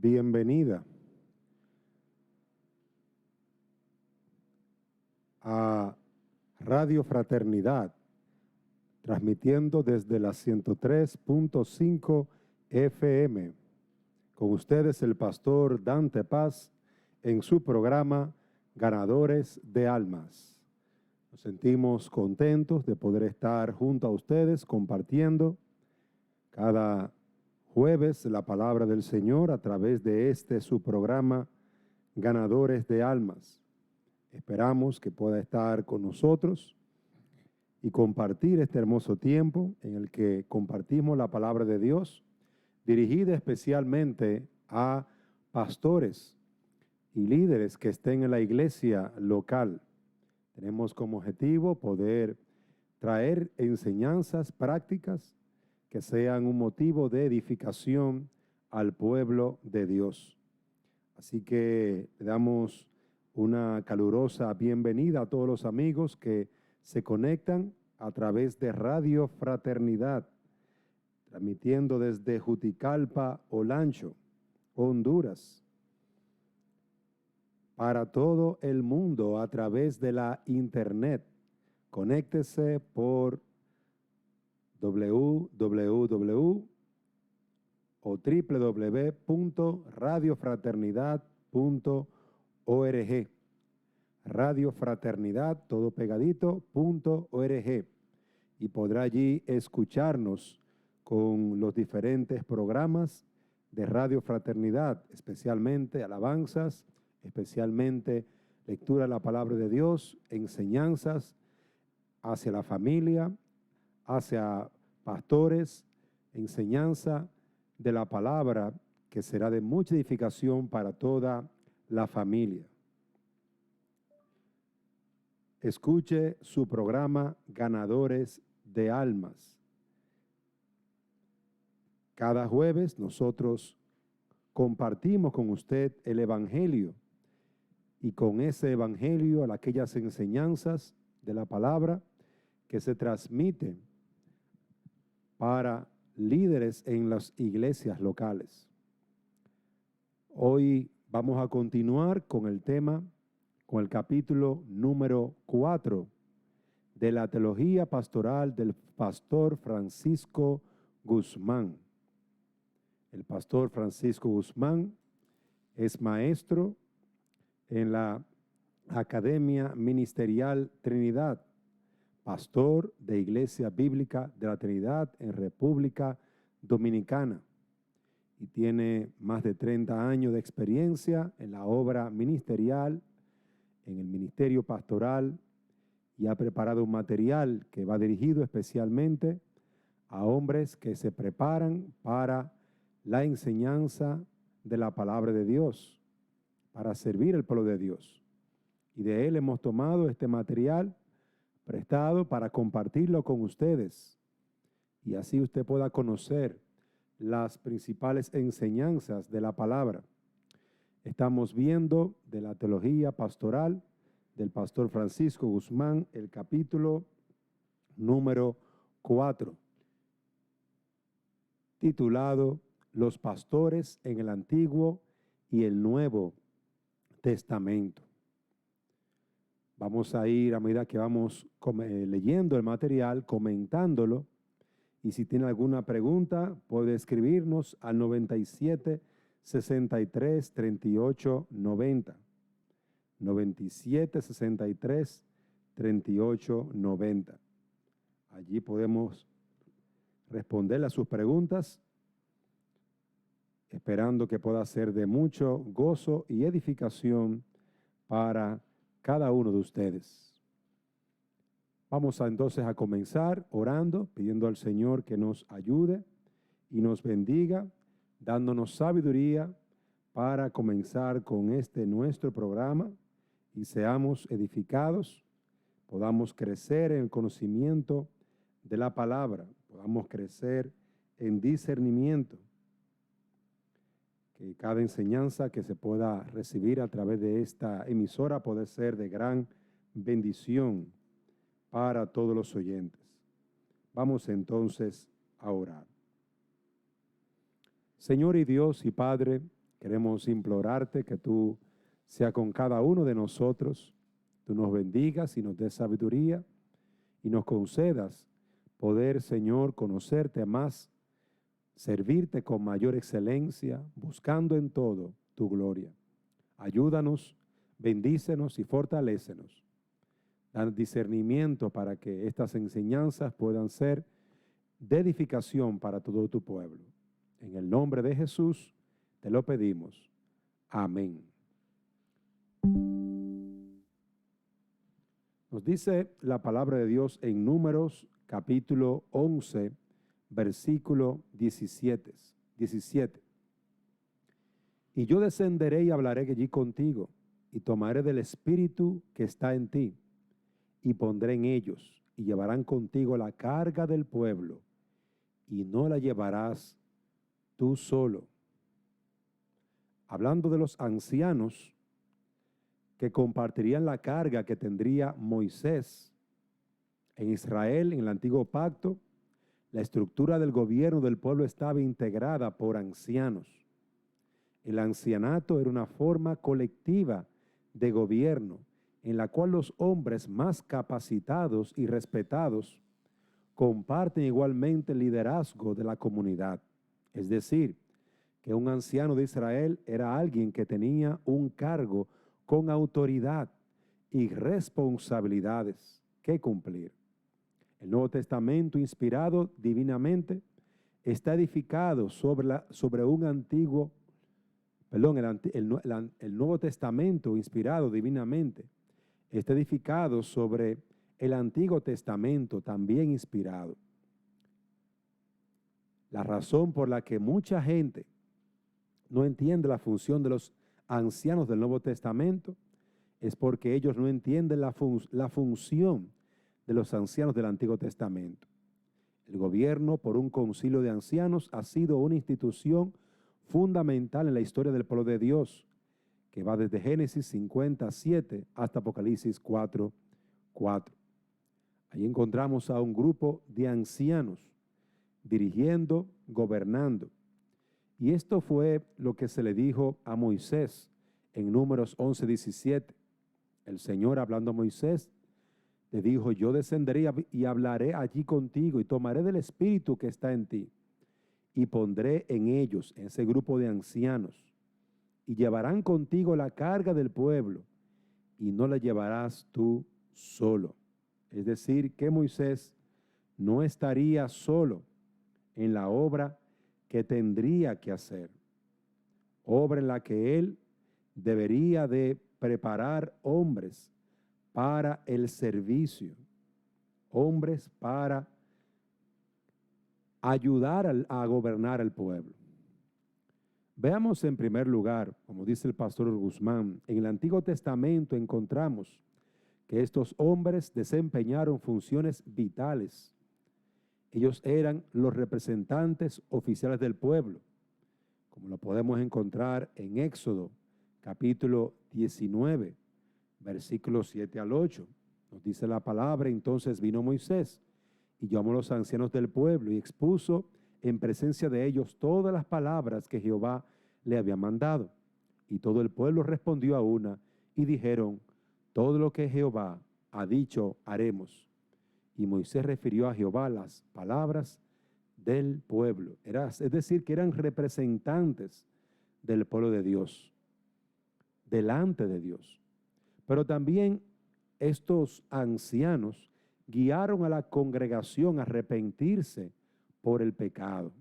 bienvenida a Radio Fraternidad, transmitiendo desde la 103.5 FM. Con ustedes el pastor Dante Paz en su programa Ganadores de Almas. Nos sentimos contentos de poder estar junto a ustedes compartiendo cada jueves la palabra del Señor a través de su programa Ganadores de Almas. Esperamos que pueda estar con nosotros y compartir este hermoso tiempo en el que compartimos la palabra de Dios, dirigida especialmente a pastores y líderes que estén en la iglesia local. Tenemos como objetivo poder traer enseñanzas prácticas que sean un motivo de edificación al pueblo de Dios. Así que le damos una calurosa bienvenida a todos los amigos que se conectan a través de Radio Fraternidad, transmitiendo desde Juticalpa, Olancho, Honduras, para todo el mundo a través de la internet. Conéctese por www o www.radiofraternidad.org. Radiofraternidad, todo pegadito.org. Y podrá allí escucharnos con los diferentes programas de Radio Fraternidad, especialmente alabanzas, especialmente lectura de la palabra de Dios, enseñanzas hacia la familia, hacia pastores, enseñanza de la palabra que será de mucha edificación para toda la familia. Escuche su programa Ganadores de Almas. Cada jueves nosotros compartimos con usted el Evangelio y con ese Evangelio aquellas enseñanzas de la palabra que se transmiten para líderes en las iglesias locales. Hoy vamos a continuar con el tema, con el capítulo número 4 de la teología pastoral del pastor Francisco Guzmán. El pastor Francisco Guzmán es maestro en la Academia Ministerial Trinidad, pastor de Iglesia Bíblica de la Trinidad en República Dominicana, y tiene más de 30 años de experiencia en la obra ministerial, en el ministerio pastoral, y ha preparado un material que va dirigido especialmente a hombres que se preparan para la enseñanza de la palabra de Dios, para servir al pueblo de Dios. Y de él hemos tomado este material prestado para compartirlo con ustedes, y así usted pueda conocer las principales enseñanzas de la palabra. Estamos viendo de la teología pastoral del pastor Francisco Guzmán, el capítulo número 4, titulado Los pastores en el Antiguo y el Nuevo Testamento. Vamos a ir a medida que vamos leyendo el material, comentándolo, y si tiene alguna pregunta puede escribirnos al 97 63 38 90. 97 63 38 90. Allí podemos responderle a sus preguntas, esperando que pueda ser de mucho gozo y edificación para cada uno de ustedes. Vamos entonces a comenzar orando, pidiendo al Señor que nos ayude y nos bendiga, dándonos sabiduría para comenzar con nuestro programa, y seamos edificados, podamos crecer en el conocimiento de la palabra, podamos crecer en discernimiento, que cada enseñanza que se pueda recibir a través de esta emisora puede ser de gran bendición para todos los oyentes. Vamos entonces a orar. Señor y Dios y Padre, Queremos implorarte que tú sea con cada uno de nosotros, tú nos bendigas y nos des sabiduría y nos concedas poder, Señor, conocerte más, servirte con mayor excelencia, buscando en todo tu gloria. Ayúdanos, bendícenos y fortalécenos. Dan discernimiento para que estas enseñanzas puedan ser de edificación para todo tu pueblo. En el nombre de Jesús te lo pedimos. Amén. Nos dice la palabra de Dios en Números capítulo 11, versículo 17. Y yo descenderé y hablaré allí contigo, y tomaré del espíritu que está en ti, y pondré en ellos, y llevarán contigo la carga del pueblo, y no la llevarás tú solo. Hablando de los ancianos que compartirían la carga que tendría Moisés. En Israel, en el antiguo pacto, la estructura del gobierno del pueblo estaba integrada por ancianos. El ancianato era una forma colectiva de gobierno en la cual los hombres más capacitados y respetados comparten igualmente el liderazgo de la comunidad. Es decir, que un anciano de Israel era alguien que tenía un cargo con autoridad y responsabilidades que cumplir. El Nuevo Testamento, inspirado divinamente, está edificado sobre un antiguo, el Nuevo Testamento, inspirado divinamente, está edificado sobre el Antiguo Testamento, también inspirado. La razón por la que mucha gente no entiende la función de los ancianos del Nuevo Testamento es porque ellos no entienden la función de los ancianos del Antiguo Testamento. El gobierno por un concilio de ancianos ha sido una institución fundamental en la historia del pueblo de Dios, que va desde Génesis 57 hasta Apocalipsis 4:4. Ahí encontramos a un grupo de ancianos dirigiendo, gobernando. Y esto fue lo que se le dijo a Moisés en Números 11:17. El Señor, hablando a Moisés, le dijo: yo descenderé y hablaré allí contigo, y tomaré del espíritu que está en ti, y pondré en ellos, en ese grupo de ancianos, y llevarán contigo la carga del pueblo, y no la llevarás tú solo. Es decir, que Moisés no estaría solo en la obra que tendría que hacer, obra en la que él debería de preparar hombres para el servicio, hombres para ayudar a gobernar al pueblo. Veamos en primer lugar, como dice el pastor Guzmán, en el Antiguo Testamento encontramos que estos hombres desempeñaron funciones vitales. Ellos eran los representantes oficiales del pueblo, como lo podemos encontrar en Éxodo, capítulo 19, versículos 7 al 8. Nos dice la palabra: entonces vino Moisés y llamó a los ancianos del pueblo y expuso en presencia de ellos todas las palabras que Jehová le había mandado. Y todo el pueblo respondió a una y dijeron: todo lo que Jehová ha dicho haremos. Y Moisés refirió a Jehová las palabras del pueblo. Es decir, que eran representantes del pueblo de Dios, delante de Dios. Pero también estos ancianos guiaron a la congregación a arrepentirse por el pecado.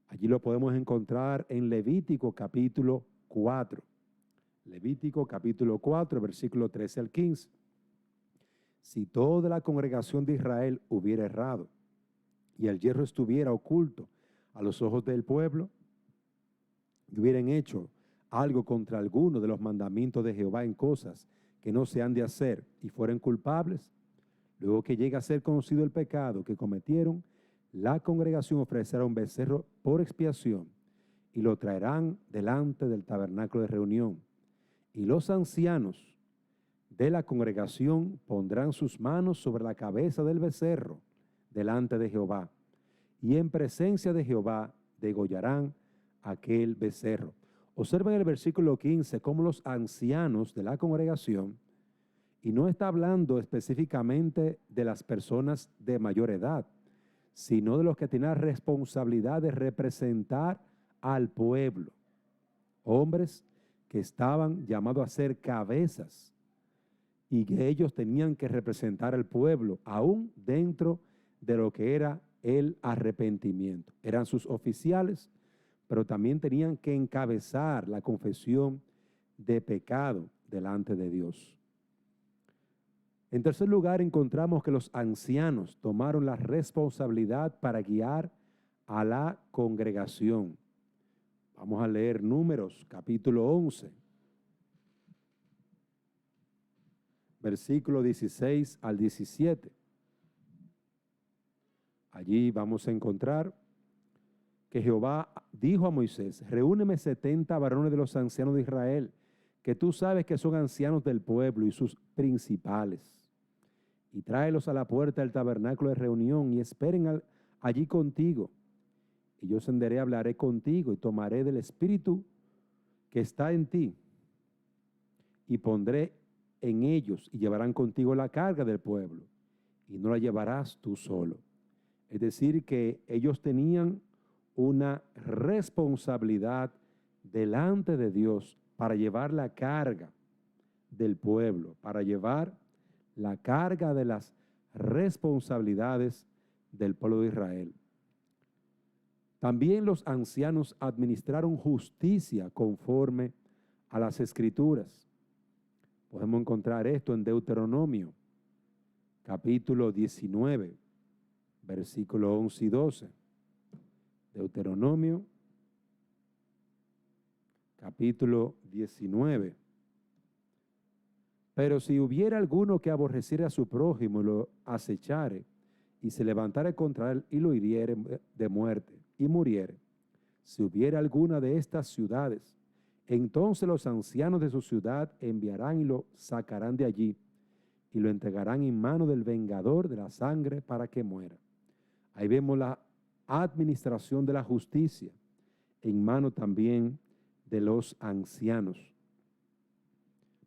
Allí lo podemos encontrar en Levítico capítulo 4. Levítico capítulo 4, versículo 13 al 15. Si toda la congregación de Israel hubiera errado y el yerro estuviera oculto a los ojos del pueblo, y hubieran hecho algo contra alguno de los mandamientos de Jehová en cosas que no se han de hacer y fueran culpables, luego que llegue a ser conocido el pecado que cometieron, la congregación ofrecerá un becerro por expiación y lo traerán delante del tabernáculo de reunión. Y los ancianos de la congregación pondrán sus manos sobre la cabeza del becerro delante de Jehová, y en presencia de Jehová degollarán aquel becerro. Observen el versículo 15 cómo los ancianos de la congregación, y no está hablando específicamente de las personas de mayor edad, sino de los que tienen la responsabilidad de representar al pueblo. Hombres que estaban llamados a ser cabezas y que ellos tenían que representar al pueblo, aún dentro de lo que era el arrepentimiento. Eran sus oficiales, pero también tenían que encabezar la confesión de pecado delante de Dios. En tercer lugar, encontramos que los ancianos tomaron la responsabilidad para guiar a la congregación. Vamos a leer Números, capítulo 11, versículo 16 al 17. Allí vamos a encontrar que Jehová dijo a Moisés: reúneme 70 varones de los ancianos de Israel, que tú sabes que son ancianos del pueblo y sus principales, y tráelos a la puerta del tabernáculo de reunión y esperen allí contigo. Y yo ascenderé, hablaré contigo y tomaré del espíritu que está en ti y pondré en ellos y llevarán contigo la carga del pueblo y no la llevarás tú solo. Es decir, que ellos tenían una responsabilidad delante de Dios para llevar la carga del pueblo, para llevar la carga de las responsabilidades del pueblo de Israel. También los ancianos administraron justicia conforme a las Escrituras. Podemos encontrar esto en Deuteronomio, capítulo 19, versículos 11 y 12. Deuteronomio, capítulo 19. Pero si hubiera alguno que aborreciera a su prójimo y lo acechare, y se levantare contra él y lo hiriere de muerte, y muriere, si hubiera alguna de estas ciudades, entonces los ancianos de su ciudad enviarán y lo sacarán de allí, y lo entregarán en mano del vengador de la sangre para que muera. Ahí vemos la administración de la justicia en mano también de los ancianos.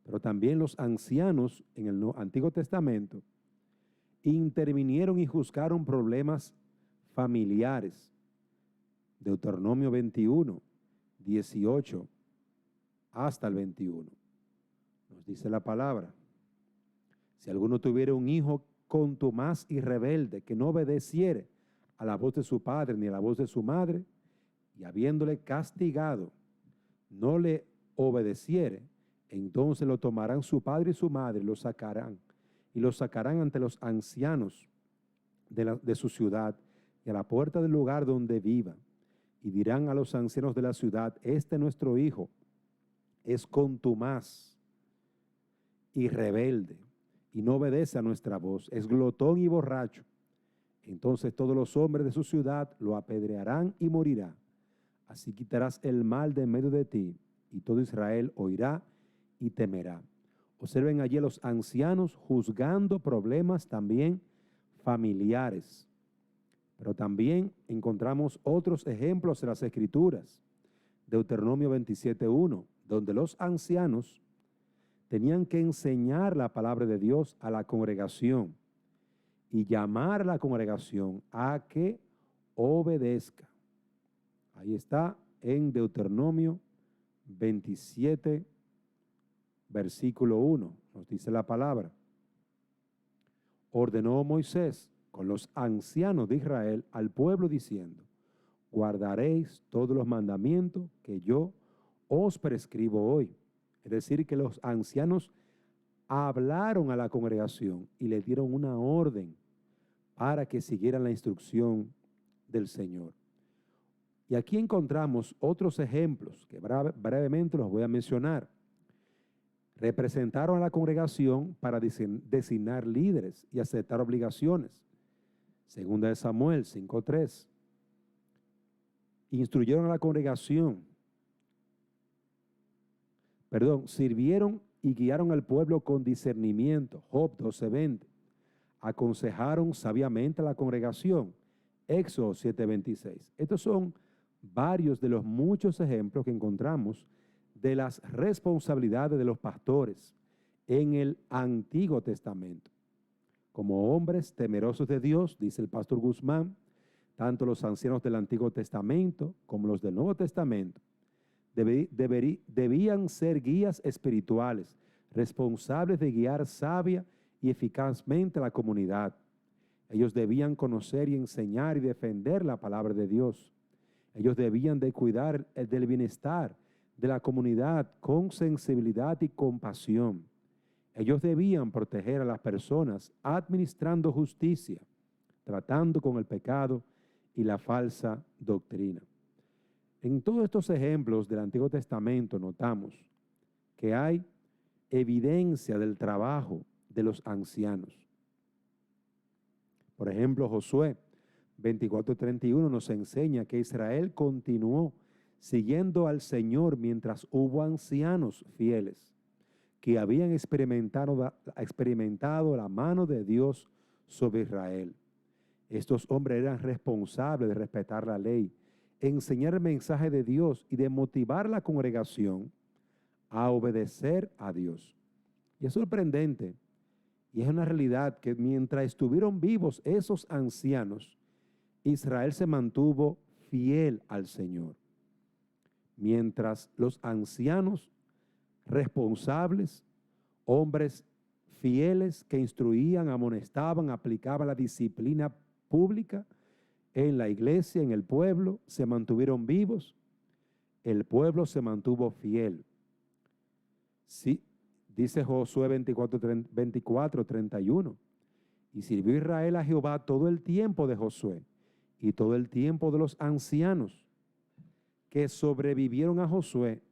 Pero también los ancianos en el Antiguo Testamento intervinieron y juzgaron problemas familiares. Deuteronomio 21, 18 hasta el 21. Nos dice la palabra: si alguno tuviera un hijo contumaz y rebelde, que no obedeciere a la voz de su padre ni a la voz de su madre, y habiéndole castigado, no le obedeciere, entonces lo tomarán su padre y su madre y lo sacarán ante los ancianos de su ciudad y a la puerta del lugar donde viva, y dirán a los ancianos de la ciudad: este nuestro hijo es contumaz y rebelde, y no obedece a nuestra voz, es glotón y borracho. Entonces todos los hombres de su ciudad lo apedrearán y morirá. Así quitarás el mal de en medio de ti, y todo Israel oirá y temerá. Observen allí a los ancianos juzgando problemas también familiares. Pero también encontramos otros ejemplos en las Escrituras. Deuteronomio 27:1, donde los ancianos tenían que enseñar la palabra de Dios a la congregación y llamar a la congregación a que obedezca. Ahí está en Deuteronomio 27, versículo 1, nos dice la palabra: ordenó Moisés con los ancianos de Israel al pueblo diciendo: guardaréis todos los mandamientos que yo os prescribo hoy. Es decir, que los ancianos hablaron a la congregación y le dieron una orden para que siguieran la instrucción del Señor. Y aquí encontramos otros ejemplos que brevemente los voy a mencionar. Representaron a la congregación para designar líderes y aceptar obligaciones. Segunda de Samuel 5:3. Instruyeron a la congregación. Sirvieron y guiaron al pueblo con discernimiento. Job 12:20. Aconsejaron sabiamente a la congregación. Éxodo 7:26. Estos son varios de los muchos ejemplos que encontramos de las responsabilidades de los pastores en el Antiguo Testamento. Como hombres temerosos de Dios, dice el pastor Guzmán, tanto los ancianos del Antiguo Testamento como los del Nuevo Testamento debían ser guías espirituales, responsables de guiar sabia y eficazmente a la comunidad. Ellos debían conocer y enseñar y defender la palabra de Dios. Ellos debían de cuidar del bienestar de la comunidad con sensibilidad y compasión. Ellos debían proteger a las personas administrando justicia, tratando con el pecado y la falsa doctrina. En todos estos ejemplos del Antiguo Testamento notamos que hay evidencia del trabajo de los ancianos. Por ejemplo, Josué 24:31 nos enseña que Israel continuó siguiendo al Señor mientras hubo ancianos fieles que habían experimentado la mano de Dios sobre Israel. Estos hombres eran responsables de respetar la ley, enseñar el mensaje de Dios y de motivar a la congregación a obedecer a Dios. Y es sorprendente, y es una realidad, que mientras estuvieron vivos esos ancianos, Israel se mantuvo fiel al Señor. Mientras los ancianos responsables, hombres fieles que instruían, amonestaban, aplicaban la disciplina pública en la iglesia, en el pueblo, se mantuvieron vivos, el pueblo se mantuvo fiel. Sí, dice Josué 24:31, y sirvió Israel a Jehová todo el tiempo de Josué y todo el tiempo de los ancianos que sobrevivieron a Josué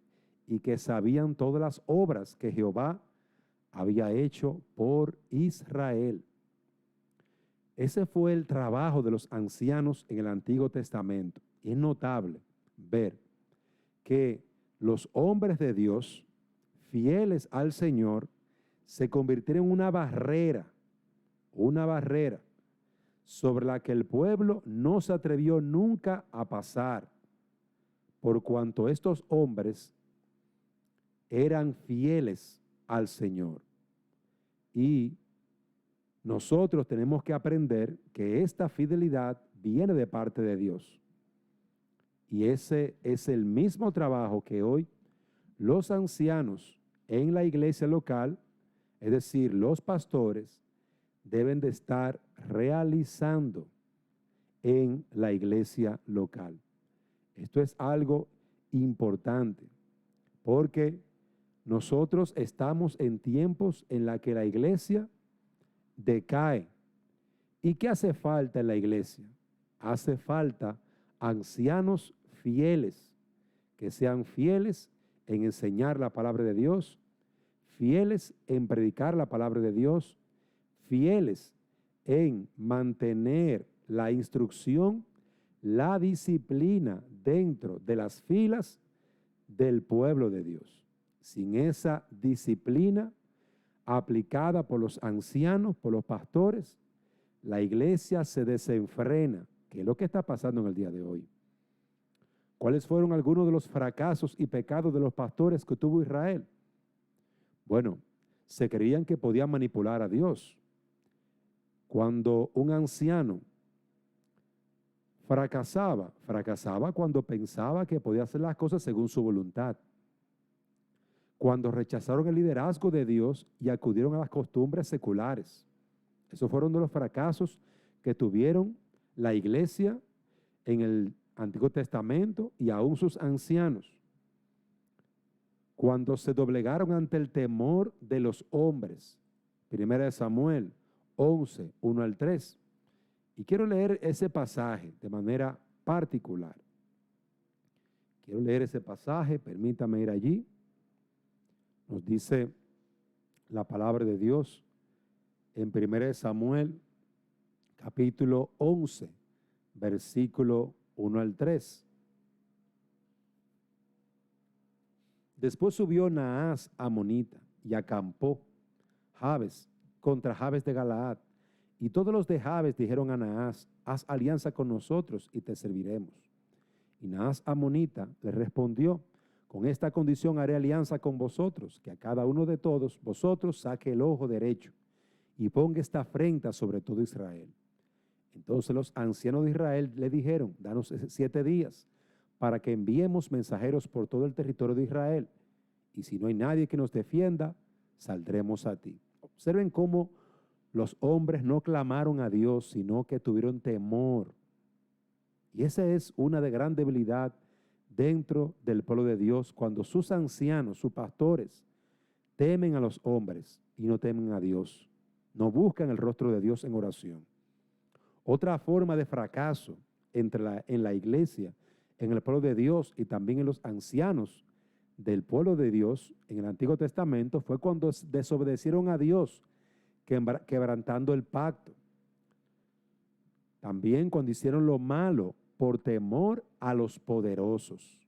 y que sabían todas las obras que Jehová había hecho por Israel. Ese fue el trabajo de los ancianos en el Antiguo Testamento. Y es notable ver que los hombres de Dios, fieles al Señor, se convirtieron en una barrera sobre la que el pueblo no se atrevió nunca a pasar, por cuanto estos hombres eran fieles al Señor. Y nosotros tenemos que aprender que esta fidelidad viene de parte de Dios. Y ese es el mismo trabajo que hoy los ancianos en la iglesia local, es decir, los pastores, deben de estar realizando en la iglesia local. Esto es algo importante, porque nosotros estamos en tiempos en la que la iglesia decae. ¿Y qué hace falta en la iglesia? Hace falta ancianos fieles, que sean fieles en enseñar la palabra de Dios, fieles en predicar la palabra de Dios, fieles en mantener la instrucción, la disciplina dentro de las filas del pueblo de Dios. Sin esa disciplina aplicada por los ancianos, por los pastores, la iglesia se desenfrena, que es lo que está pasando en el día de hoy. ¿Cuáles fueron algunos de los fracasos y pecados de los pastores que tuvo Israel? Bueno, se creían que podían manipular a Dios. Cuando un anciano fracasaba cuando pensaba que podía hacer las cosas según su voluntad. Cuando rechazaron el liderazgo de Dios y acudieron a las costumbres seculares. Esos fueron de los fracasos que tuvieron la iglesia en el Antiguo Testamento y aún sus ancianos. Cuando se doblegaron ante el temor de los hombres. 1 Samuel 11, 1 al 3. Y quiero leer ese pasaje de manera particular. Quiero leer ese pasaje, permítame ir allí. Nos dice la palabra de Dios en 1 Samuel, capítulo 11, versículo 1 al 3. Después subió Naas amonita y acampó contra Jabes de Galaad. Y todos los de Jabes dijeron a Naas: haz alianza con nosotros y te serviremos. Y Naas amonita le respondió: con esta condición haré alianza con vosotros, que a cada uno de todos vosotros saque el ojo derecho y ponga esta afrenta sobre todo Israel. Entonces los ancianos de Israel le dijeron: danos 7 días para que enviemos mensajeros por todo el territorio de Israel, y si no hay nadie que nos defienda, saldremos a ti. Observen cómo los hombres no clamaron a Dios, sino que tuvieron temor. Y esa es una de gran debilidad dentro del pueblo de Dios, cuando sus ancianos, sus pastores, temen a los hombres y no temen a Dios. No buscan el rostro de Dios en oración. Otra forma de fracaso en la iglesia, en el pueblo de Dios y también en los ancianos del pueblo de Dios en el Antiguo Testamento fue cuando desobedecieron a Dios, quebrantando el pacto. También cuando hicieron lo malo por temor a los poderosos.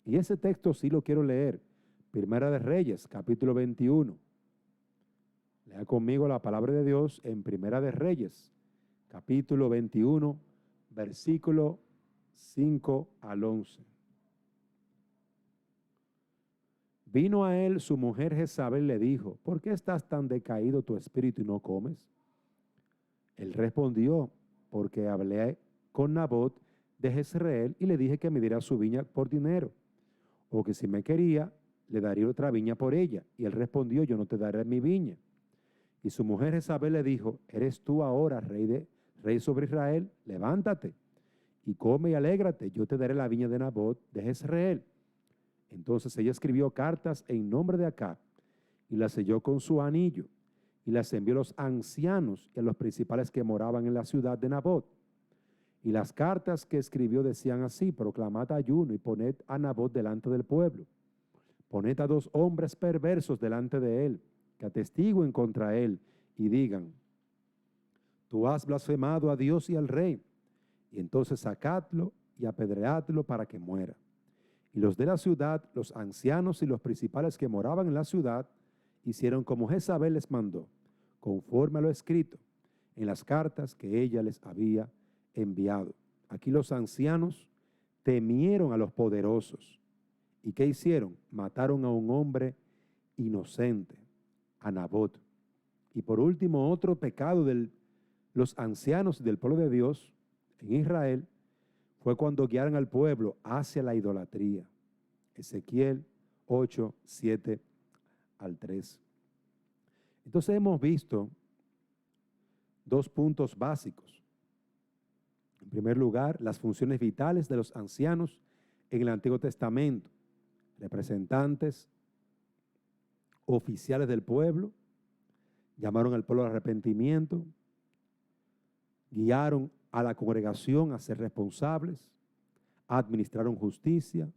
Y ese texto sí lo quiero leer. Primera de Reyes, capítulo 21. Lea conmigo la palabra de Dios en Primera de Reyes, capítulo 21, versículo 5 al 11. Vino a él su mujer Jezabel y le dijo: ¿por qué estás tan decaído tu espíritu y no comes? Él respondió: porque hablé con Nabot de Jezreel y le dije que me diera su viña por dinero, o que si me quería, le daría otra viña por ella. Y él respondió: yo no te daré mi viña. Y su mujer Jezabel le dijo: ¿eres tú ahora rey sobre Israel? Levántate y come y alégrate, yo te daré la viña de Nabot de Jezreel. Entonces ella escribió cartas en nombre de Acab y las selló con su anillo y las envió a los ancianos y a los principales que moraban en la ciudad de Nabot. Y las cartas que escribió decían así: proclamad ayuno y poned a Nabot delante del pueblo. Poned a 2 hombres perversos delante de él, que atestiguen contra él y digan: tú has blasfemado a Dios y al rey. Y entonces sacadlo y apedreadlo para que muera. Y los de la ciudad, los ancianos y los principales que moraban en la ciudad, hicieron como Jezabel les mandó, conforme a lo escrito en las cartas que ella les había enviado. Aquí los ancianos temieron a los poderosos. ¿Y qué hicieron? Mataron a un hombre inocente, a Nabot. Y por último, otro pecado de los ancianos del pueblo de Dios en Israel fue cuando guiaron al pueblo hacia la idolatría. Ezequiel 8, 7 al 3. Entonces hemos visto 2 puntos básicos. En primer lugar, las funciones vitales de los ancianos en el Antiguo Testamento. Representantes oficiales del pueblo, llamaron al pueblo al arrepentimiento, guiaron a la congregación a ser responsables, administraron justicia,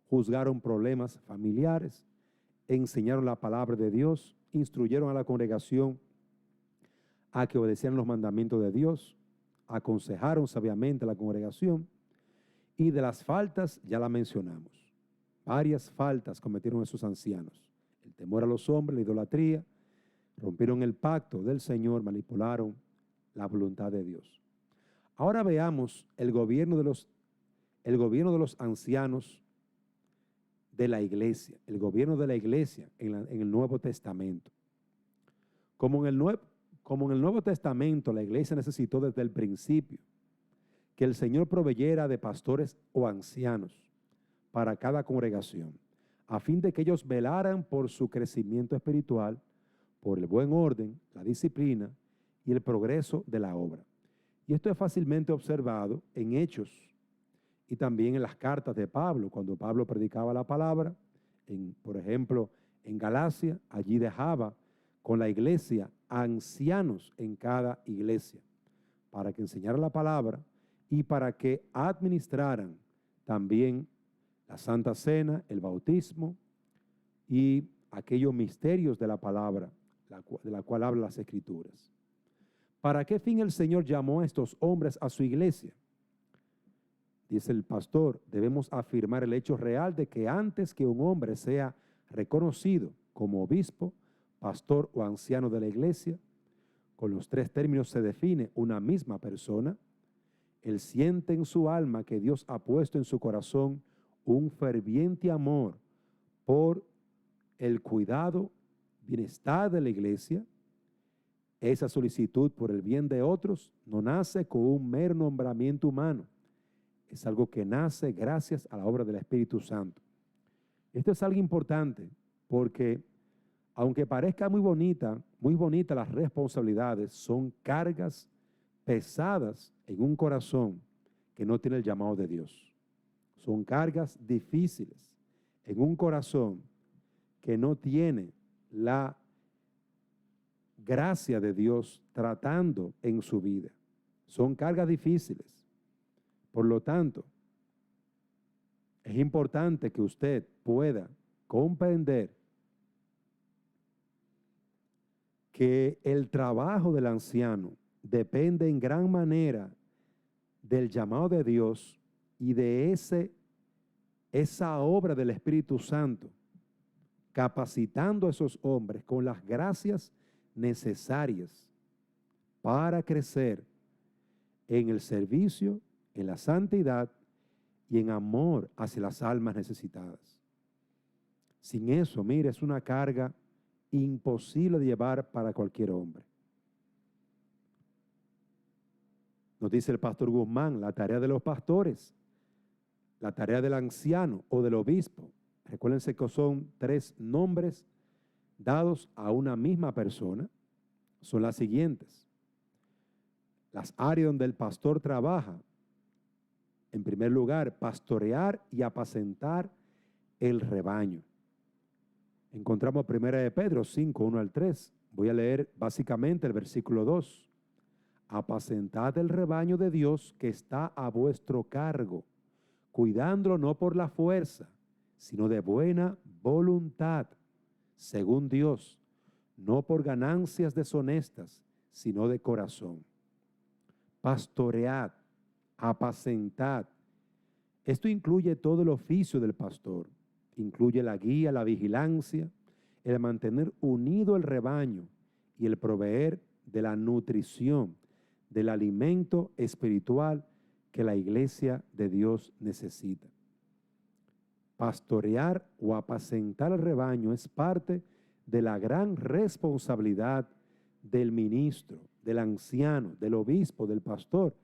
juzgaron problemas familiares, enseñaron la palabra de Dios, instruyeron a la congregación a que obedecieran los mandamientos de Dios, aconsejaron sabiamente a la congregación. Y de las faltas ya la mencionamos. Varias faltas cometieron esos ancianos: el temor a los hombres, la idolatría, rompieron el pacto del Señor, manipularon la voluntad de Dios. Ahora veamos el gobierno de los ancianos de la iglesia, el gobierno de la iglesia en el Nuevo Testamento. Como en el Nuevo Testamento, la iglesia necesitó desde el principio que el Señor proveyera de pastores o ancianos para cada congregación, a fin de que ellos velaran por su crecimiento espiritual, por el buen orden, la disciplina y el progreso de la obra. Y esto es fácilmente observado en Hechos y también en las cartas de Pablo, cuando Pablo predicaba la palabra, por ejemplo, en Galacia, allí dejaba con la iglesia ancianos en cada iglesia para que enseñaran la palabra y para que administraran también la Santa Cena, el bautismo y aquellos misterios de la palabra de la cual hablan las Escrituras. ¿Para qué fin el Señor llamó a estos hombres a su iglesia? Dice el pastor: debemos afirmar el hecho real de que antes que un hombre sea reconocido como obispo, pastor o anciano de la iglesia, con los 3 términos se define una misma persona. Él siente en su alma que Dios ha puesto en su corazón un ferviente amor por el cuidado, bienestar de la iglesia. Esa solicitud por el bien de otros no nace con un mero nombramiento humano. Es algo que nace gracias a la obra del Espíritu Santo. Esto es algo importante porque aunque parezca muy bonita las responsabilidades, son cargas pesadas en un corazón que no tiene el llamado de Dios. Son cargas difíciles en un corazón que no tiene la gracia de Dios tratando en su vida. Son cargas difíciles. Por lo tanto, es importante que usted pueda comprender que el trabajo del anciano depende en gran manera del llamado de Dios y de esa obra del Espíritu Santo, capacitando a esos hombres con las gracias necesarias para crecer en el servicio, en la santidad y en amor hacia las almas necesitadas. Sin eso, mire, es una carga imposible de llevar para cualquier hombre. Nos dice el pastor Guzmán, la tarea de los pastores, la tarea del anciano o del obispo. Recuérdense que son 3 nombres dados a una misma persona. Son las siguientes. Las áreas donde el pastor trabaja. En primer lugar, pastorear y apacentar el rebaño. Encontramos 1 de Pedro 5, 1 al 3. Voy a leer básicamente el versículo 2. Apacentad el rebaño de Dios que está a vuestro cargo, cuidándolo no por la fuerza, sino de buena voluntad, según Dios, no por ganancias deshonestas, sino de corazón. Pastoread, apacentad. Esto incluye todo el oficio del pastor. Incluye la guía, la vigilancia, el mantener unido el rebaño y el proveer de la nutrición, del alimento espiritual que la iglesia de Dios necesita. Pastorear o apacentar el rebaño es parte de la gran responsabilidad del ministro, del anciano, del obispo, del pastor,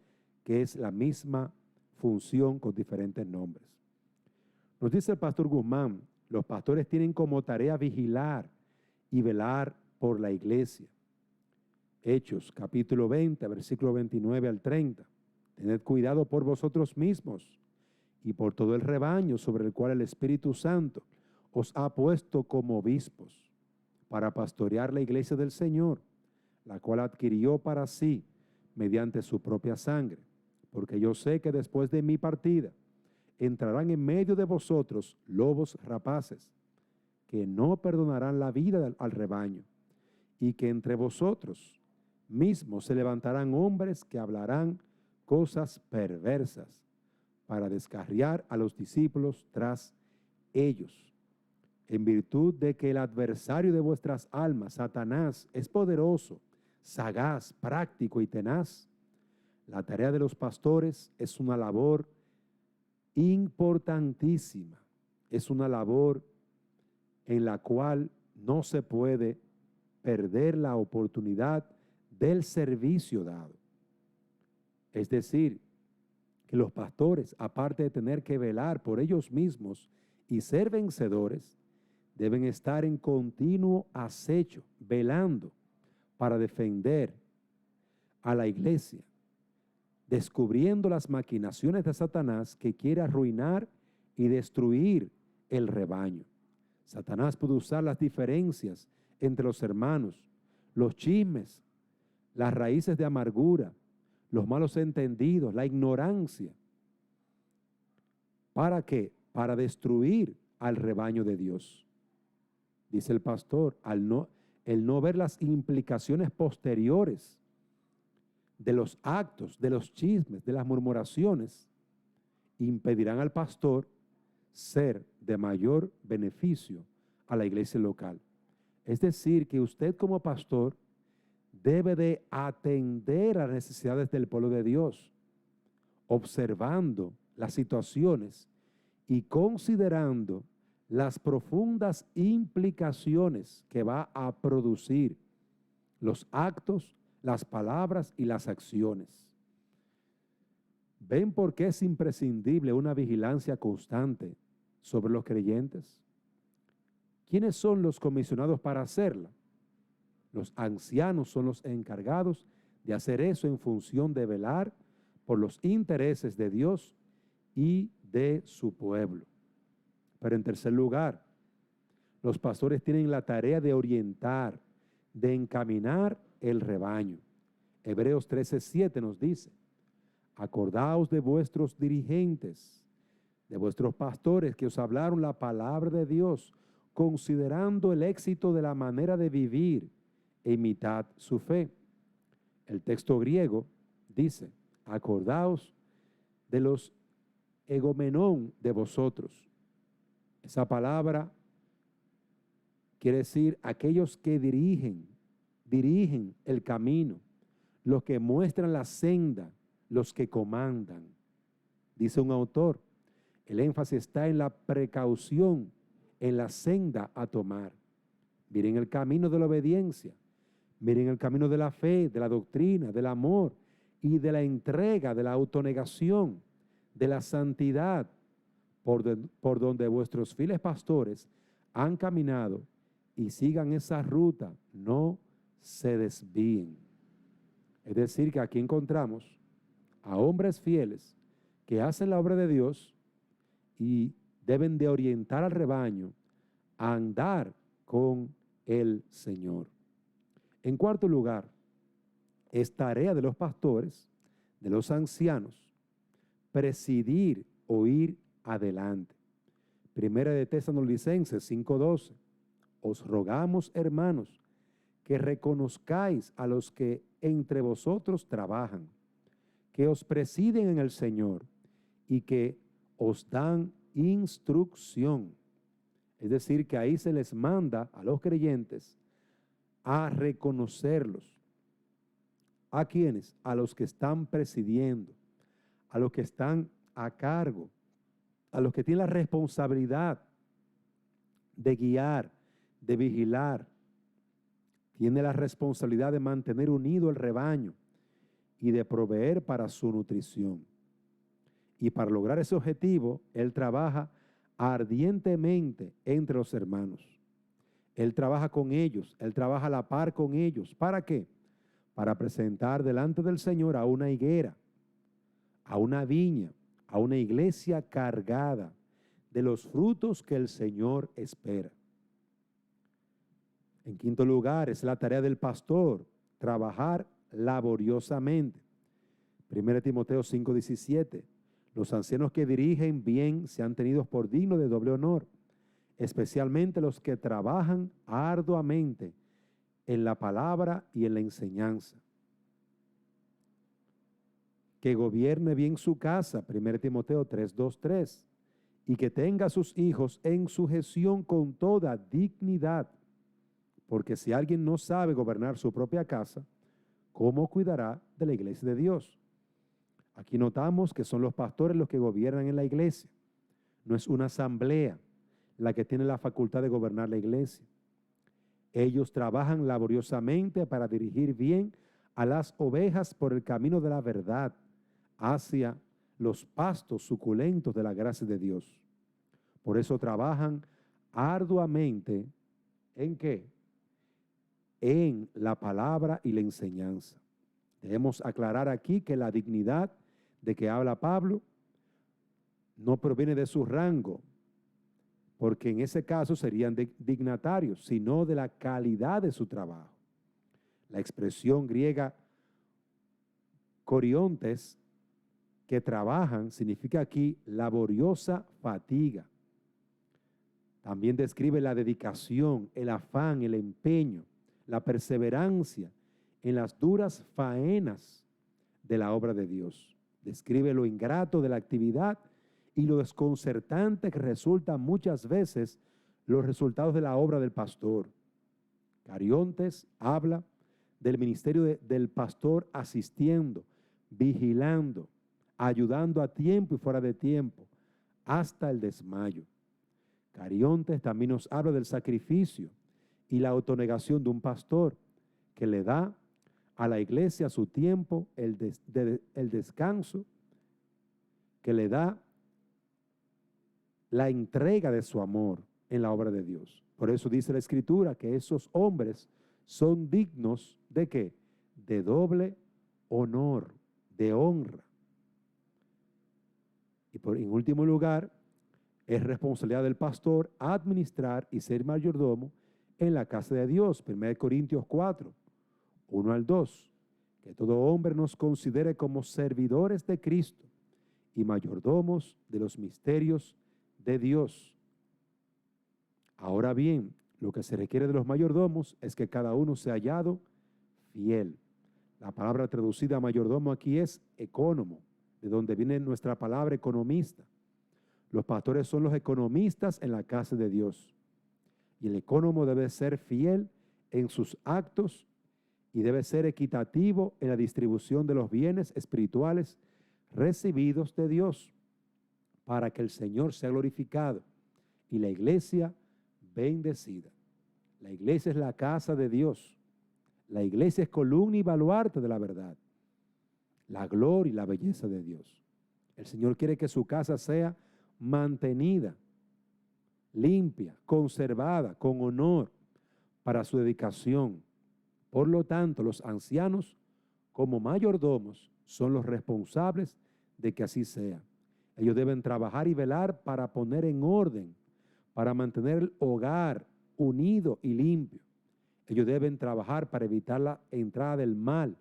que es la misma función con diferentes nombres. Nos dice el pastor Guzmán, los pastores tienen como tarea vigilar y velar por la iglesia. Hechos, capítulo 20, versículo 29 al 30. Tened cuidado por vosotros mismos y por todo el rebaño sobre el cual el Espíritu Santo os ha puesto como obispos para pastorear la iglesia del Señor, la cual adquirió para sí mediante su propia sangre. Porque yo sé que después de mi partida entrarán en medio de vosotros lobos rapaces, que no perdonarán la vida al rebaño, y que entre vosotros mismos se levantarán hombres que hablarán cosas perversas para descarriar a los discípulos tras ellos. En virtud de que el adversario de vuestras almas, Satanás, es poderoso, sagaz, práctico y tenaz, la tarea de los pastores es una labor importantísima. Es una labor en la cual no se puede perder la oportunidad del servicio dado. Es decir, que los pastores, aparte de tener que velar por ellos mismos y ser vencedores, deben estar en continuo acecho, velando para defender a la iglesia, descubriendo las maquinaciones de Satanás que quiere arruinar y destruir el rebaño. Satanás puede usar las diferencias entre los hermanos, los chismes, las raíces de amargura, los malos entendidos, la ignorancia. ¿Para qué? Para destruir al rebaño de Dios. Dice el pastor, el no ver las implicaciones posteriores de los actos, de los chismes, de las murmuraciones, impedirán al pastor ser de mayor beneficio a la iglesia local. Es decir, que usted como pastor debe de atender a las necesidades del pueblo de Dios. observando las situaciones y considerando las profundas implicaciones que va a producir los actos, las palabras y las acciones. ¿Ven por qué es imprescindible una vigilancia constante sobre los creyentes? ¿Quiénes son los comisionados para hacerla? Los ancianos son los encargados de hacer eso en función de velar por los intereses de Dios y de su pueblo. Pero en tercer lugar, los pastores tienen la tarea de orientar, de encaminar el rebaño. Hebreos 13:7 nos dice: acordaos de vuestros dirigentes, de vuestros pastores que os hablaron la palabra de Dios, considerando el éxito de la manera de vivir e imitad su fe. El texto griego dice: acordaos de los egomenón de vosotros. Esa palabra quiere decir aquellos que dirigen el camino, los que muestran la senda, los que comandan. Dice un autor, el énfasis está en la precaución, en la senda a tomar. Miren el camino de la obediencia, miren el camino de la fe, de la doctrina, del amor y de la entrega, de la autonegación, de la santidad, por donde vuestros fieles pastores han caminado, y sigan esa ruta, no se desvíen. Es decir, que aquí encontramos a hombres fieles que hacen la obra de Dios y deben de orientar al rebaño a andar con el Señor. En cuarto lugar, es tarea de los pastores, de los ancianos, presidir o ir adelante. Primera de Tesalonicenses 5:12. Os rogamos, hermanos, que reconozcáis a los que entre vosotros trabajan, que os presiden en el Señor y que os dan instrucción. Es decir, que ahí se les manda a los creyentes a reconocerlos. ¿A quiénes? A los que están presidiendo, a los que están a cargo, a los que tienen la responsabilidad de guiar, de vigilar. Tiene la responsabilidad de mantener unido el rebaño y de proveer para su nutrición. Y para lograr ese objetivo, él trabaja ardientemente entre los hermanos. Él trabaja con ellos, él trabaja a la par con ellos. ¿Para qué? Para presentar delante del Señor a una higuera, a una viña, a una iglesia cargada de los frutos que el Señor espera. En quinto lugar, es la tarea del pastor trabajar laboriosamente. 1 Timoteo 5:17. Los ancianos que dirigen bien sean tenidos por dignos de doble honor, especialmente los que trabajan arduamente en la palabra y en la enseñanza. Que gobierne bien su casa, 1 Timoteo 3:2-3, y que tenga a sus hijos en sujeción con toda dignidad, porque si alguien no sabe gobernar su propia casa, ¿cómo cuidará de la iglesia de Dios? Aquí notamos que son los pastores los que gobiernan en la iglesia. No es una asamblea la que tiene la facultad de gobernar la iglesia. Ellos trabajan laboriosamente para dirigir bien a las ovejas por el camino de la verdad hacia los pastos suculentos de la gracia de Dios. Por eso trabajan arduamente, ¿en qué? En la palabra y la enseñanza. Debemos aclarar aquí que la dignidad de que habla Pablo no proviene de su rango, porque en ese caso serían dignatarios, sino de la calidad de su trabajo. La expresión griega coriontes, que trabajan, significa aquí laboriosa fatiga. También describe la dedicación, el afán, el empeño, la perseverancia en las duras faenas de la obra de Dios. Describe lo ingrato de la actividad y lo desconcertante que resultan muchas veces los resultados de la obra del pastor. Cariontes habla del ministerio del pastor asistiendo, vigilando, ayudando a tiempo y fuera de tiempo, hasta el desmayo. Cariontes también nos habla del sacrificio y la autonegación de un pastor que le da a la iglesia su tiempo, el descanso, que le da la entrega de su amor en la obra de Dios. Por eso dice la Escritura que esos hombres son dignos ¿de qué? De doble honor, de honra. Y en último lugar, es responsabilidad del pastor administrar y ser mayordomo en la casa de Dios. 1 Corintios 4, 1 al 2. Que todo hombre nos considere como servidores de Cristo y mayordomos de los misterios de Dios. Ahora bien, lo que se requiere de los mayordomos es que cada uno sea hallado fiel. La palabra traducida a mayordomo aquí es ecónomo, de donde viene nuestra palabra economista. Los pastores son los economistas en la casa de Dios. Y el ecónomo debe ser fiel en sus actos y debe ser equitativo en la distribución de los bienes espirituales recibidos de Dios para que el Señor sea glorificado y la iglesia bendecida. La iglesia es la casa de Dios. La iglesia es columna y baluarte de la verdad, la gloria y la belleza de Dios. El Señor quiere que su casa sea mantenida, limpia, conservada, con honor para su dedicación. Por lo tanto, los ancianos, como mayordomos, son los responsables de que así sea. Ellos deben trabajar y velar para poner en orden, para mantener el hogar unido y limpio. Ellos deben trabajar para evitar la entrada del mal,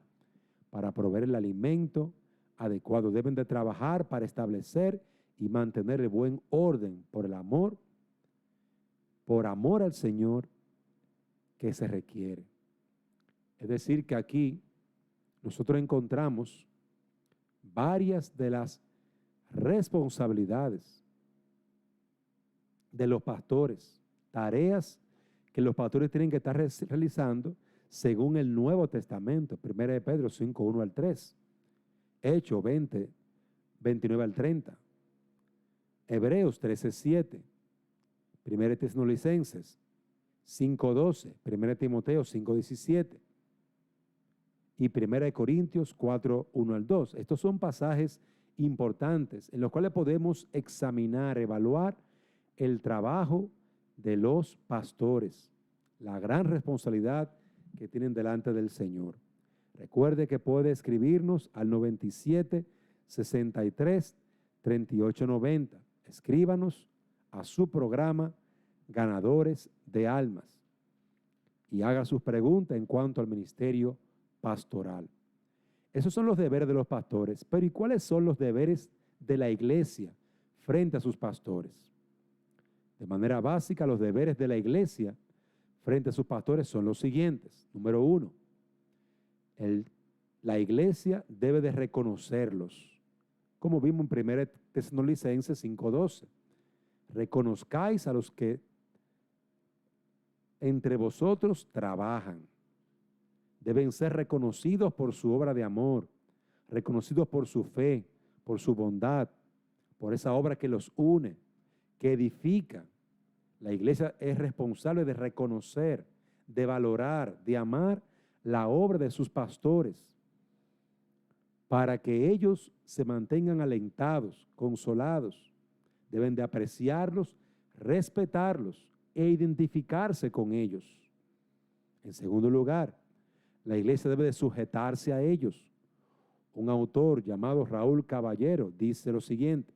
para proveer el alimento adecuado. Deben de trabajar para establecer y mantener el buen orden por amor al Señor que se requiere. Es decir, que aquí nosotros encontramos varias de las responsabilidades de los pastores, tareas que los pastores tienen que estar realizando según el Nuevo Testamento, 1 de Pedro 5, 1 al 3, Hechos 20, 29 al 30, Hebreos 13, 7, 1 Tesalonicenses 5, 12, 1 Timoteo 5, 17 y 1 Corintios 4, 1 al 2. Estos son pasajes importantes en los cuales podemos examinar, evaluar el trabajo de los pastores, la gran responsabilidad que tienen delante del Señor. Recuerde que puede escribirnos al 97 63 38 90. Escríbanos a su programa Ganadores de Almas y haga sus preguntas en cuanto al ministerio pastoral. Esos son los deberes de los pastores, pero ¿y cuáles son los deberes de la iglesia frente a sus pastores? De manera básica, los deberes de la iglesia frente a sus pastores son los siguientes. Número 1, la iglesia debe de reconocerlos, como vimos en 1 Tesalonicenses 5:12. Reconozcáis a los que entre vosotros trabajan. Deben ser reconocidos por su obra de amor, reconocidos por su fe, por su bondad, por esa obra que los une, que edifica. La iglesia es responsable de reconocer, de valorar, de amar la obra de sus pastores, para que ellos se mantengan alentados, consolados. Deben de apreciarlos, respetarlos e identificarse con ellos. En segundo lugar, la iglesia debe de sujetarse a ellos. Un autor llamado Raúl Caballero dice lo siguiente: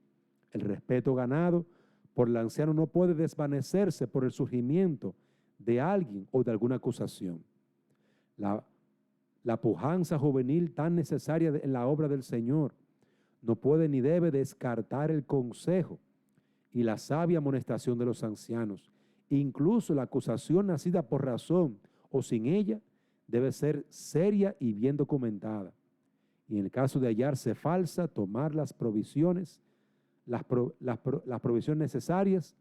el respeto ganado por el anciano no puede desvanecerse por el surgimiento de alguien o de alguna acusación. La pujanza juvenil tan necesaria en la obra del Señor no puede ni debe descartar el consejo y la sabia amonestación de los ancianos. Incluso la acusación nacida por razón o sin ella debe ser seria y bien documentada. Y en el caso de hallarse falsa, tomar las provisiones necesarias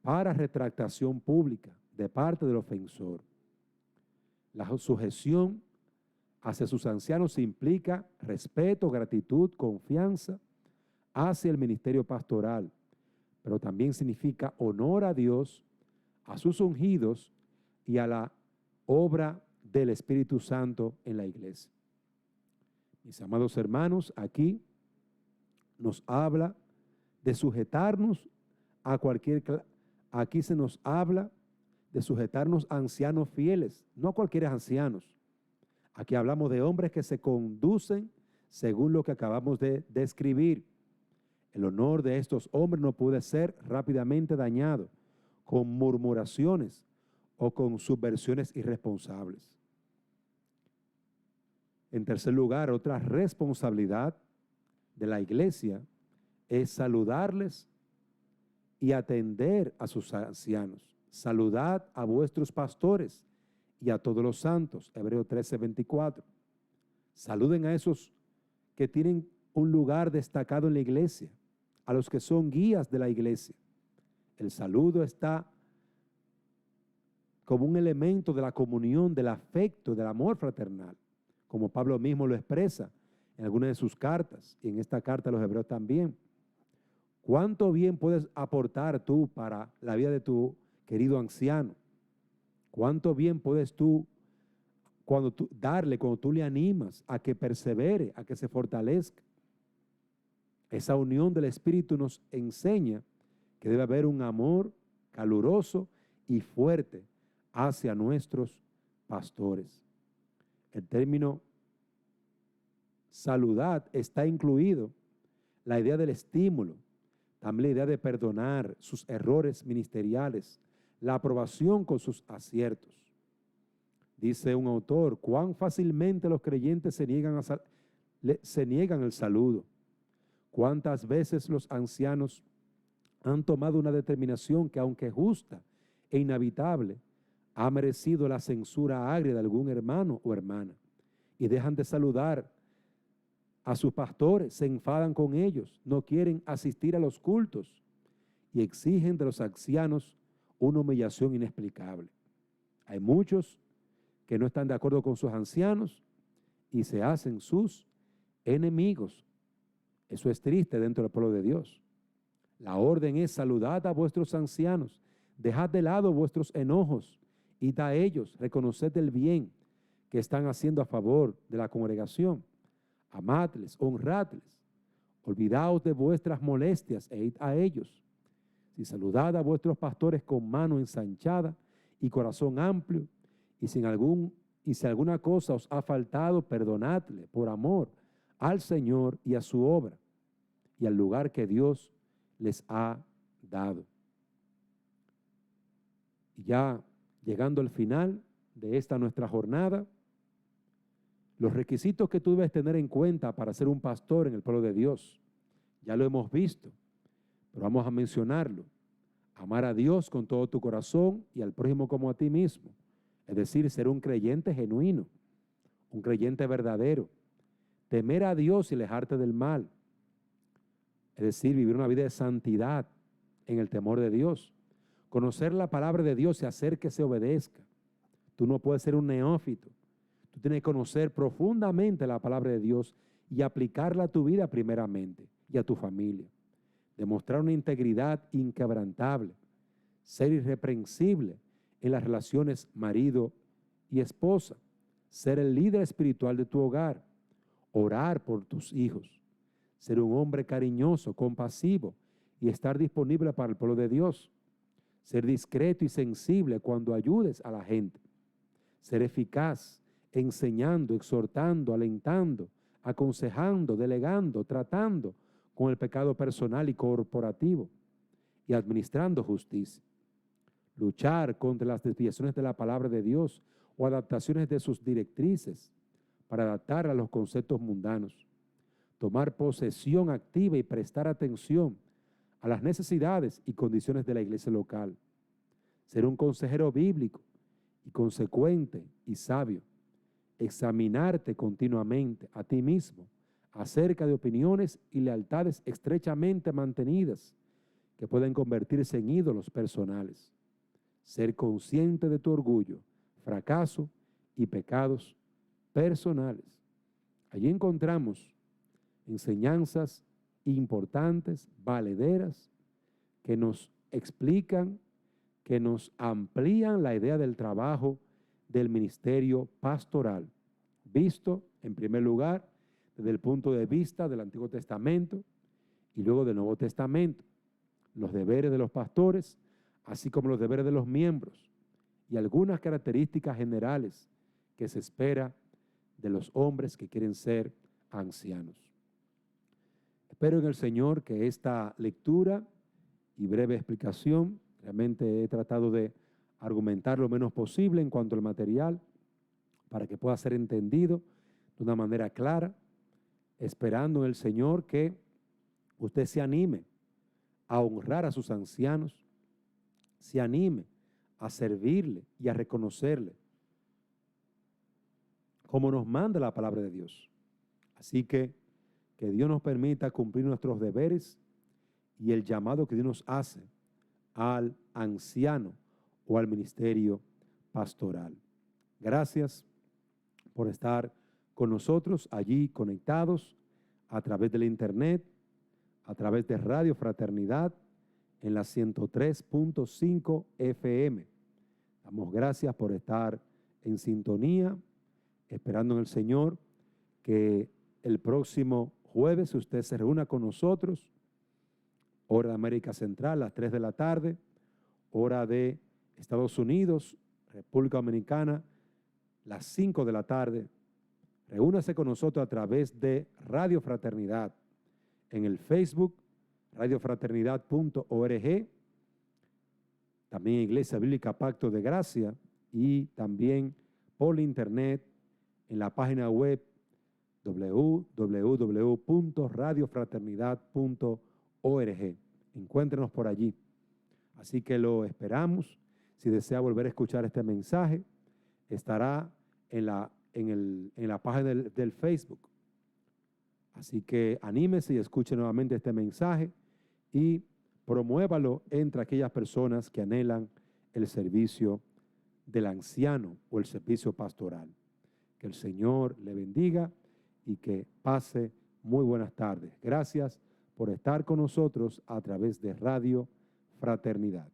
para retractación pública de parte del ofensor. La sujeción hacia sus ancianos implica respeto, gratitud, confianza hacia el ministerio pastoral, pero también significa honor a Dios, a sus ungidos y a la obra del Espíritu Santo en la iglesia. Mis amados hermanos, aquí nos habla de sujetarnos a aquí se nos habla de sujetarnos a ancianos fieles, no a cualquier ancianos. Aquí hablamos de hombres que se conducen según lo que acabamos de describir. El honor de estos hombres no puede ser rápidamente dañado con murmuraciones o con subversiones irresponsables. En tercer lugar, otra responsabilidad de la iglesia es saludarles y atender a sus ancianos. Saludad a vuestros pastores y a todos los santos. Hebreos 13:24. Saluden a esos que tienen un lugar destacado en la iglesia, a los que son guías de la iglesia. El saludo está como un elemento de la comunión, del afecto, del amor fraternal, como Pablo mismo lo expresa en algunas de sus cartas y en esta carta a los hebreos también. ¿Cuánto bien puedes aportar tú para la vida de tu querido anciano? ¿Cuánto bien puedes tú cuando tú le animas a que persevere, a que se fortalezca? Esa unión del Espíritu nos enseña que debe haber un amor caluroso y fuerte hacia nuestros pastores. El término saludad está incluido la idea del estímulo, también la idea de perdonar sus errores ministeriales, la aprobación con sus aciertos. Dice un autor, cuán fácilmente los creyentes se niegan el saludo. Cuántas veces los ancianos han tomado una determinación que, aunque justa e inevitable, ha merecido la censura agria de algún hermano o hermana, y dejan de saludar a sus pastores, se enfadan con ellos, no quieren asistir a los cultos y exigen de los ancianos una humillación inexplicable. Hay muchos que no están de acuerdo con sus ancianos y se hacen sus enemigos. Eso es triste dentro del pueblo de Dios. La orden es saludad a vuestros ancianos, dejad de lado vuestros enojos, id a ellos, reconoced el bien que están haciendo a favor de la congregación. Amadles, honradles, olvidaos de vuestras molestias e id a ellos. Si saludad a vuestros pastores con mano ensanchada y corazón amplio, y si alguna cosa os ha faltado, perdonadle por amor al Señor y a su obra y al lugar que Dios les ha dado. Y ya llegando al final de esta nuestra jornada, los requisitos que tú debes tener en cuenta para ser un pastor en el pueblo de Dios, ya lo hemos visto, pero vamos a mencionarlo. Amar a Dios con todo tu corazón y al prójimo como a ti mismo. Es decir, ser un creyente genuino, un creyente verdadero. Temer a Dios y alejarte del mal. Es decir, vivir una vida de santidad en el temor de Dios. Conocer la palabra de Dios y hacer que se obedezca. Tú no puedes ser un neófito. Tú tienes que conocer profundamente la palabra de Dios y aplicarla a tu vida primeramente y a tu familia. Demostrar una integridad inquebrantable. Ser irreprensible en las relaciones marido y esposa. Ser el líder espiritual de tu hogar. Orar por tus hijos. Ser un hombre cariñoso, compasivo y estar disponible para el pueblo de Dios. Ser discreto y sensible cuando ayudes a la gente. Ser eficaz enseñando, exhortando, alentando, aconsejando, delegando, tratando con el pecado personal y corporativo y administrando justicia. Luchar contra las desviaciones de la palabra de Dios o adaptaciones de sus directrices para adaptar a los conceptos mundanos. Tomar posesión activa y prestar atención a las necesidades y condiciones de la iglesia local. Ser un consejero bíblico y consecuente y sabio. Examinarte continuamente a ti mismo acerca de opiniones y lealtades estrechamente mantenidas que pueden convertirse en ídolos personales. Ser consciente de tu orgullo, fracaso y pecados personales. Allí encontramos enseñanzas importantes, valederas, que nos explican, que nos amplían la idea del trabajo del ministerio pastoral, visto en primer lugar desde el punto de vista del Antiguo Testamento y luego del Nuevo Testamento, los deberes de los pastores, así como los deberes de los miembros y algunas características generales que se espera de los hombres que quieren ser ancianos. Espero en el Señor que esta lectura y breve explicación, realmente he tratado de argumentar lo menos posible en cuanto al material para que pueda ser entendido de una manera clara, esperando en el Señor que usted se anime a honrar a sus ancianos, se anime a servirle y a reconocerle como nos manda la palabra de Dios. Así que Dios nos permita cumplir nuestros deberes y el llamado que Dios nos hace al anciano o al ministerio pastoral. Gracias por estar con nosotros allí conectados a través del internet, a través de Radio Fraternidad en la 103.5 FM. Damos gracias por estar en sintonía, esperando en el Señor que el próximo jueves usted se reúna con nosotros, hora de América Central, a las 3 de la tarde, hora de Estados Unidos, República Dominicana, las 5 de la tarde. Reúnase con nosotros a través de Radio Fraternidad en el Facebook, radiofraternidad.org, también Iglesia Bíblica Pacto de Gracia y también por internet en la página web www.radiofraternidad.org. Encuéntrenos por allí. Así que lo esperamos. Si desea volver a escuchar este mensaje, estará en la página del Facebook. Así que anímese y escuche nuevamente este mensaje y promuévalo entre aquellas personas que anhelan el servicio del anciano o el servicio pastoral. Que el Señor le bendiga y que pase muy buenas tardes. Gracias por estar con nosotros a través de Radio Fraternidad.